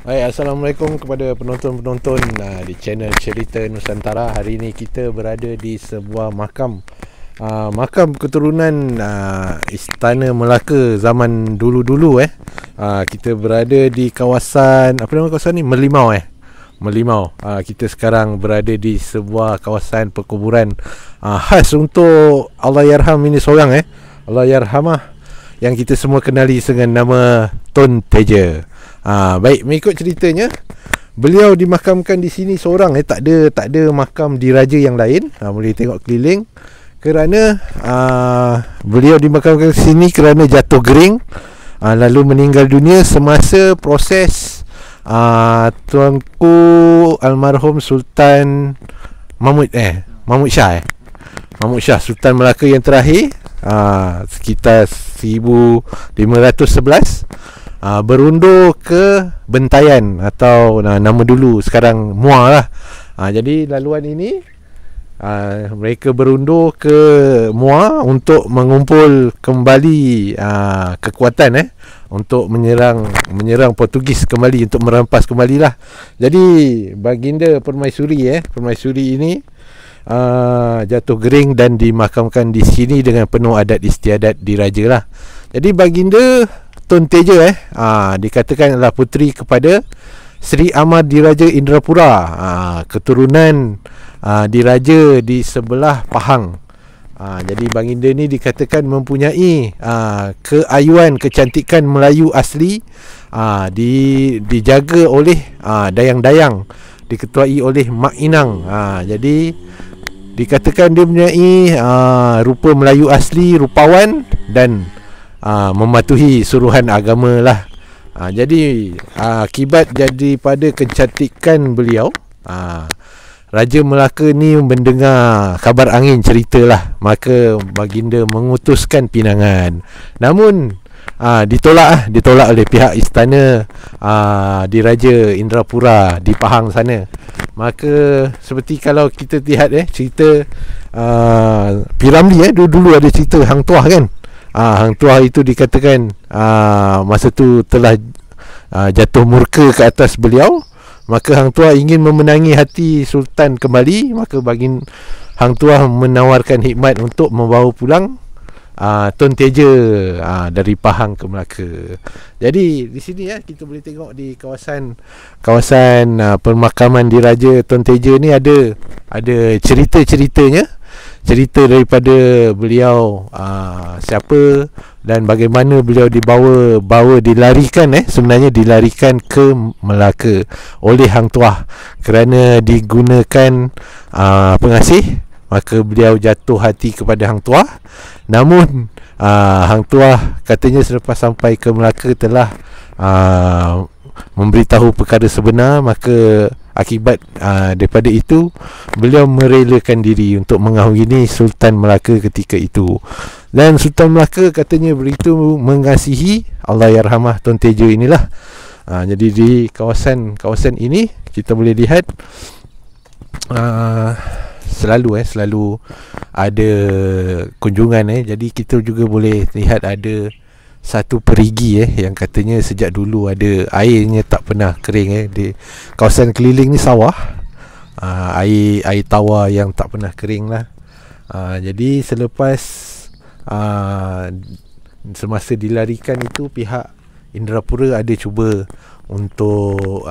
Hai, Assalamualaikum kepada penonton-penonton di channel Cerita Nusantara. Hari ini kita berada di sebuah makam keturunan Istana Melaka zaman dulu-dulu. Kita berada di kawasan, apa nama kawasan ni? Merlimau. Kita sekarang berada di sebuah kawasan perkuburan khas untuk Allahyarham ini seorang Allahyarhamah yang kita semua kenali dengan nama Tun Teja. Baik, mengikut ceritanya, beliau dimakamkan di sini seorang, tak ada makam diraja yang lain. Boleh tengok keliling. Kerana beliau dimakamkan di sini kerana jatuh gering, lalu meninggal dunia semasa proses tuanku almarhum Sultan Mahmud Shah Sultan Melaka yang terakhir, sekitar 1511, berundur ke Bentayan atau nama dulu sekarang Muar lah. Jadi laluan ini mereka berundur ke Muar untuk mengumpul kembali kekuatan untuk menyerang Portugis kembali, untuk merampas kembali lah. Jadi baginda Permaisuri ini jatuh gering dan dimakamkan di sini dengan penuh adat istiadat diraja lah. Jadi baginda Tun Teja dikatakan adalah puteri kepada Sri Amar Diraja Indrapura, keturunan diraja di sebelah Pahang. Jadi baginda ni dikatakan mempunyai keayuan, kecantikan Melayu asli, dijaga oleh dayang-dayang, diketuai oleh Mak Inang. Jadi dikatakan dia mempunyai rupa Melayu asli, rupawan dan mematuhi suruhan agama lah. Jadi akibat daripada kecantikan beliau, Raja Melaka ni mendengar kabar angin ceritalah, maka baginda mengutuskan pinangan. Namun ditolak oleh pihak istana Diraja Indrapura di Pahang sana. Maka seperti kalau kita lihat cerita Piramli, dulu ada cerita Hang Tuah kan. Hang Tuah itu dikatakan masa tu telah jatuh murka ke atas beliau. Maka Hang Tuah ingin memenangi hati Sultan kembali. Maka Hang Tuah menawarkan hikmat untuk membawa pulang Tun Teja dari Pahang ke Melaka. Jadi di sini kita boleh tengok di kawasan pemakaman diraja Tun Teja ni ada cerita-ceritanya. Cerita daripada beliau siapa dan bagaimana beliau dilarikan sebenarnya dilarikan ke Melaka oleh Hang Tuah kerana digunakan pengasih. Maka beliau jatuh hati kepada Hang Tuah. Namun Hang Tuah katanya selepas sampai ke Melaka telah memberitahu perkara sebenar. Maka akibat daripada itu beliau merelakan diri untuk mengahwini Sultan Melaka ketika itu. Dan Sultan Melaka katanya begitu mengasihi Allahyarhamah Tun Teja inilah. Jadi di kawasan ini kita boleh lihat selalu ada kunjungan. Jadi kita juga boleh lihat ada satu perigi yang katanya sejak dulu ada airnya tak pernah kering. Di kawasan keliling ni sawah, air tawar yang tak pernah kering lah. Jadi selepas semasa dilarikan itu, pihak Indrapura ada cuba untuk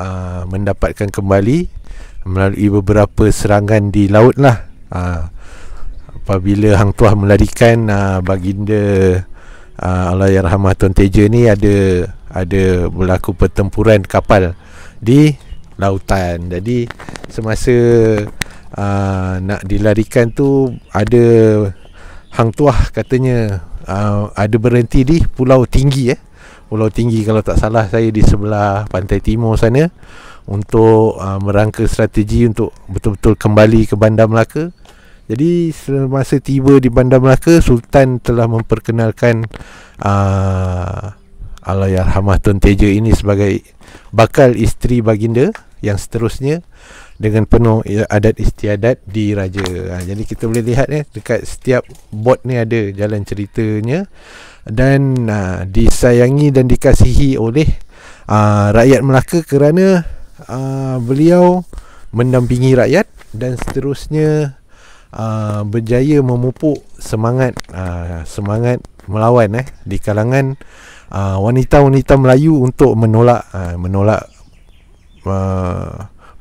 mendapatkan kembali melalui beberapa serangan di laut lah. Apabila Hang Tuah melarikan baginda Allahyarhamah Tun Teja ni, ada berlaku pertempuran kapal di lautan. Jadi semasa nak dilarikan tu, ada Hang Tuah katanya ada berhenti di Pulau Tinggi. Pulau Tinggi kalau tak salah saya di sebelah pantai timur sana, untuk merangka strategi untuk betul-betul kembali ke Bandar Melaka. Jadi semasa tiba di Bandar Melaka, Sultan telah memperkenalkan Allahyarhamah Tun Teja ini sebagai bakal isteri baginda yang seterusnya dengan penuh adat istiadat diraja. Jadi kita boleh lihat dekat setiap bot ni ada jalan ceritanya, dan disayangi dan dikasihi oleh rakyat Melaka kerana beliau mendampingi rakyat dan seterusnya berjaya memupuk semangat melawan di kalangan wanita-wanita Melayu untuk menolak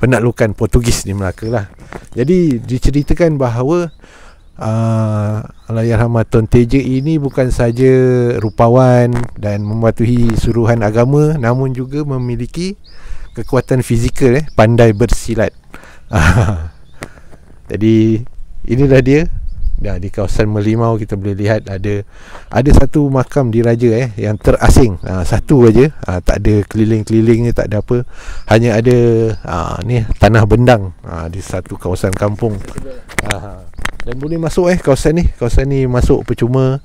penaklukan Portugis di Melaka lah. Jadi diceritakan bahawa Allahyarham Tun Teja ini bukan saja rupawan dan mematuhi suruhan agama, namun juga memiliki kekuatan fizikal, pandai bersilat. Jadi inilah dia. Di kawasan Merlimau kita boleh lihat ada satu makam diraja yang terasing, satu aja, tak ada keliling-kelilingnya, tak ada apa, hanya ada ni tanah bendang di satu kawasan kampung. Dan boleh masuk kawasan ni masuk percuma.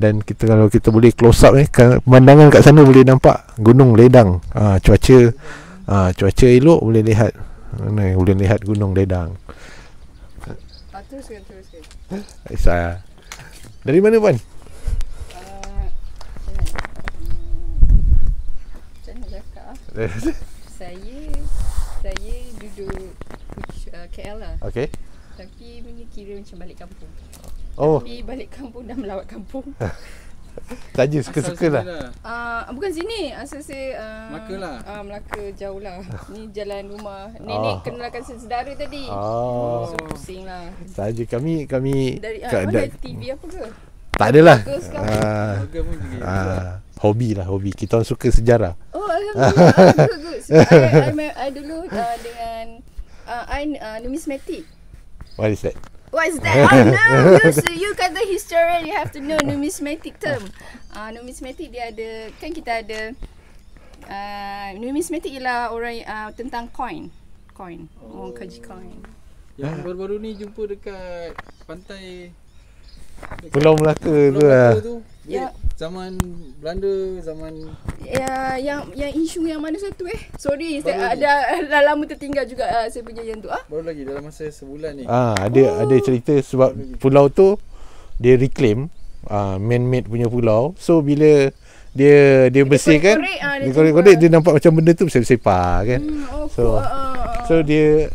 Dan kalau kita boleh close up pemandangan kat sana boleh nampak Gunung Ledang. Cuaca elok, boleh lihat Gunung Ledang. Teruskan. Aisyah. Dari mana Puan? Macam mana cakap? Saya duduk KL lah. Okey. Tapi punya kira macam balik kampung. Tapi balik kampung dah melawat kampung. Saja suka-suka lah. Bukan sini. Asal saya Melaka lah. Melaka jauh lah. Ni jalan rumah nenek kenalkan saudara tadi. So pusing lah. Saja kami dari mana TV apa ke? Tak adalah. Hobi. Kita orang suka sejarah. Oh, alhamdulillah. Good. Sebab I dulu dengan numismatic. What is that? What is that? Oh no, you kata historian, you have to know numismatic term. Numismatic dia ada, kan kita ada numismatic ialah orang tentang coin. Orang kaji coin. Yang baru-baru ni jumpa dekat pantai Pulau Melaka tu lah. Ya. Zaman Belanda, zaman yang isu yang mana satu Sorry, saya dah lama tertinggal juga saya punya yang tu baru lagi dalam masa sebulan ni. Ada cerita sebab pulau tu dia reclaim, man-made punya pulau. So bila dia bersihkan, dia korek-korek, dia nampak macam benda tu bersepah kan. So dia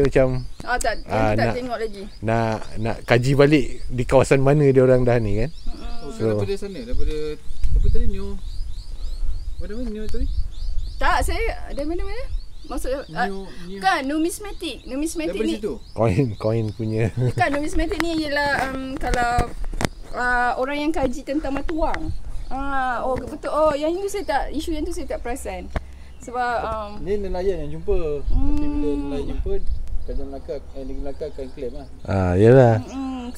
macam tak tengok lagi. Nak kaji balik di kawasan mana dia orang dah ni kan. Daripada sana, daripada apa tadi, New tadi? Tak, saya dari mana? Maksud kan numismatic ni. Situ. Koin punya. Kan numismatic ni ialah kalau orang yang kaji tentang mata wang. Betul. Isu yang tu saya tak perasan. Sebab ni nelayan yang jumpa. Tapi bila nelayan jumpa, Kerajaan Melaka akan claim lah. Yalah.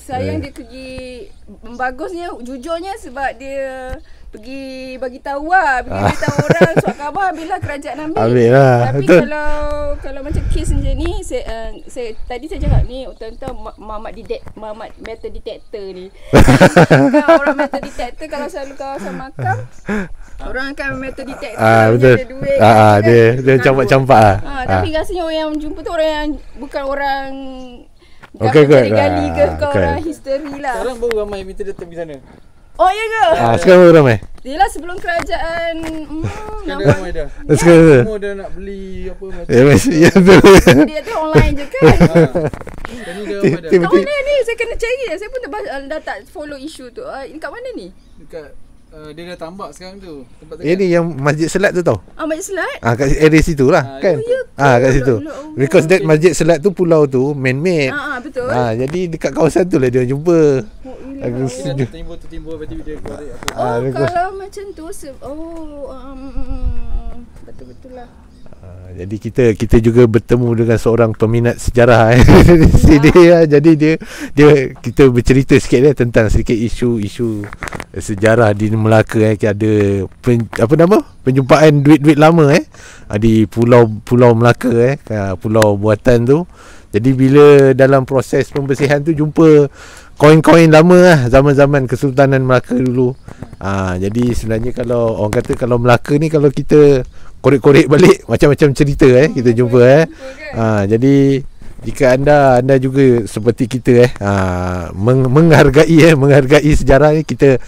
Sayang dia pergi, bagusnya, jujurnya sebab dia pergi bagi tahu lah, pergi beritahu orang, surat khabar, bila kerajaan ambil lah. Tapi kalau macam kes macam ni, saya tadi saya cakap ni tentang Mamat metal detector ni. Kan orang metal detector kalau selalu kawasan makam, orang akan metal detector, betul. ada duit. Dia campak-campak tapi rasanya orang yang jumpa tu orang yang bukan orang gali ke orang history lah. Sekarang baru ramai minta datang pergi sana. Oh ya ke? Sekarang baru ramai. Yelah sebelum kerajaan Sekarang ramai dah. Semua dah nak beli apa dia tu online je kan. Ni dah ramai dah. Kat mana ni? Saya kena cari. Saya pun dah tak follow isu tu. Kat mana ni? Dekat dia dah tambak sekarang tu. Tempat ni yang Masjid Selat tu tau. Masjid Selat? Kat area situ lah kan. Kat situ. Because that Masjid Selat tu, pulau tu man-made. Betul. Jadi dekat kawasan tu lah dia jumpa. Aku setuju. Timbul berarti dia korek apa. Kalau macam tu betul-betul lah. Jadi kita juga bertemu dengan seorang peminat sejarah di sini Jadi kita bercerita sikit tentang sedikit isu sejarah di Melaka ada penjumpaan duit-duit lama di Pulau Melaka pulau buatan tu. Jadi bila dalam proses pembersihan tu jumpa koin-koin lama zaman-zaman Kesultanan Melaka dulu. Jadi sebenarnya kalau orang kata kalau Melaka ni, kalau kita korek-korek balik macam-macam cerita kita jumpa jadi jika anda juga seperti kita menghargai sejarah ni, kita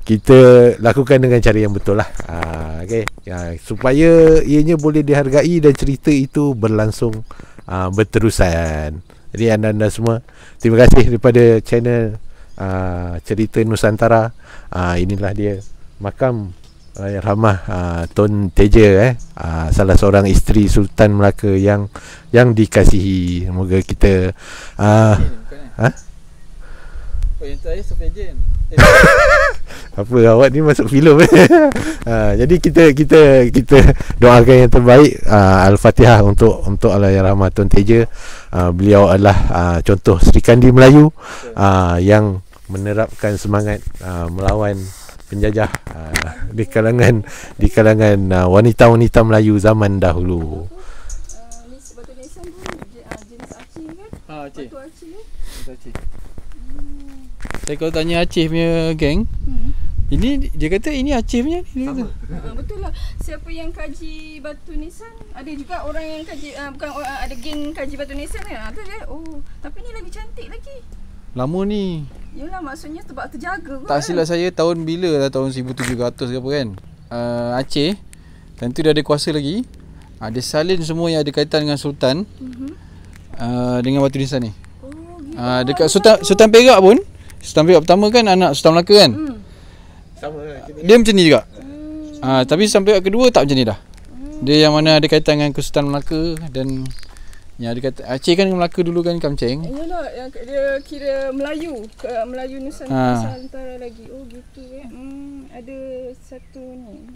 kita lakukan dengan cara yang betul lah. Okay. Supaya ianya boleh dihargai dan cerita itu berlangsung berterusan. Jadi anda-anda semua, terima kasih daripada channel Cerita Nusantara. Inilah dia makam Allahyarhamah Tun Teja, salah seorang isteri Sultan Melaka yang dikasihi. Semoga kita yang terakhir Sepejen. apa awak ni masuk filem jadi kita doakan yang terbaik. Al-Fatihah untuk Allahyarhamah Tun Teja. Beliau adalah contoh Sri Kandi Melayu yang menerapkan semangat melawan penjajah di kalangan wanita-wanita Melayu zaman dahulu. Ni batu nisan pun jenis Aceh kan? Aceh. Batu Aceh ni. Aceh. Saya kalau tanya Aceh punya geng, ini dia kata ini Aceh punya ni. Dia kata. Betul lah. Siapa yang kaji batu nisan? Ada juga orang yang kaji bukan ada geng kaji batu nisan kan? Tu dia. Oh, tapi ni lagi cantik lagi. Lama ni. Yalah, maksudnya sebab terjaga kot. Tak silap saya tahun bila lah, tahun 1700 ke apa kan. Aceh tentu dia ada kuasa lagi. Dia salin semua yang ada kaitan dengan Sultan dengan batu nisan ni. Oh, gitu. Dekat Sultan Perak pun, Sultan Perak pertama kan anak Sultan Melaka kan. Sama Dia macam ni juga. Tapi Sultan Perak kedua tak macam ni dah. Dia yang mana ada kaitan dengan Kesultanan Melaka dan yang ada kata Aceh kan Melaka dulu kan Kamceng. Yalah, yang dia kira Melayu, Melayu Nusantara lagi. Oh gitu Ada satu ni.